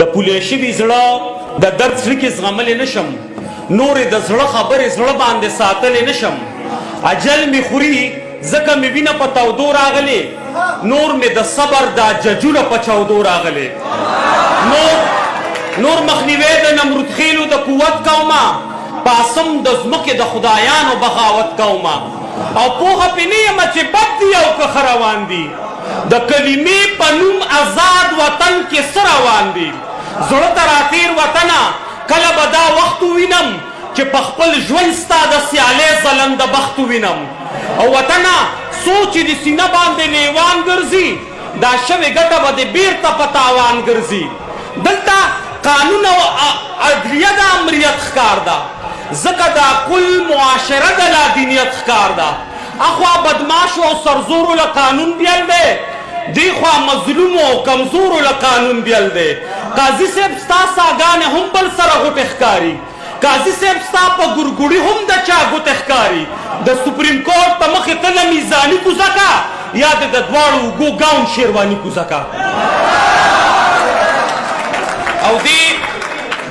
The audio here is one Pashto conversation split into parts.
د پولی شوي زړه د درد زړه کې زغملی نشم، نورې د زړه خبرې زړه باندې ساتلی نشم. اجل مې خوري ځکه مې وینه په تودو راغلې، نور مې د صبر دا ججونه په چاودو راغلې. نور مخنیوی د نمرود خیلو د قوت کومه، پاسم د ځمکې د خدایانو بغاوت کومه. او پوهه پې نه یمه چې بد دي او که ښه روان دي، د کلمې په نوم آزاد وطن کې څه روان دي. زړه ته راتېر وطنه کله به دا وخت ووینم چې په خپل ژوند ستا د سیالۍ ځلنده بخت ووینم. او وطنه څوک چې د سینه باندې لیوان ګرځي، دا شوې ګټه به د بیرته په تاوان ګرځي. دلته قانون او عدلیه د امریت ښکار ده، ځکه دا کل معاشره د لادینیت ښکار ده. اخوا بدماشو او سرزورو له قانون بیل دی، دی خوا مظلومو او کمزورو له قانون بیل دی. قاضي صاحب ستا ساګانې هم بل سره غوټې ښکاري، قاضي صاحب ستا په ګورګوړي هم د چا ګوتې ښکاري. د سپریم کورټ ته مخې ته له میزاني کوزه کا، یا د دواړو اوږو ګاون شیرواني کوزه کا. او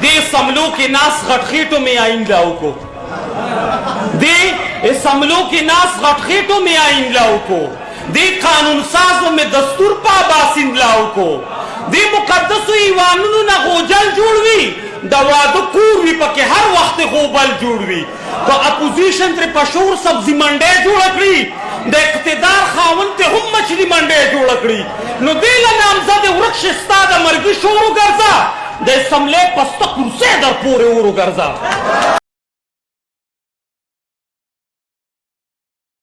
دې سملو کې ناس غټخېټو مې آئینده وکړو، دې سملو کې ناس غټخېټو مې آئینده وکړو، دې قانون سازو مې دستور پاباسین لا وکړو. دې مقدسو ایوانونو نه غوجل جوړ وي، د واده کور وي پکې هر وخت غوبل جوړ وي. که اپوزیشن ترې په شور سبزي منډۍ جوړه کړي، د اقتدار خاوند ته هم مچلي منډۍ جوړه کړي، نو دې له نامزد ورک شي ستا د مرګي شور وګرځه، د اسمبلۍ پسته کرسۍ در پورې ور وګرځه.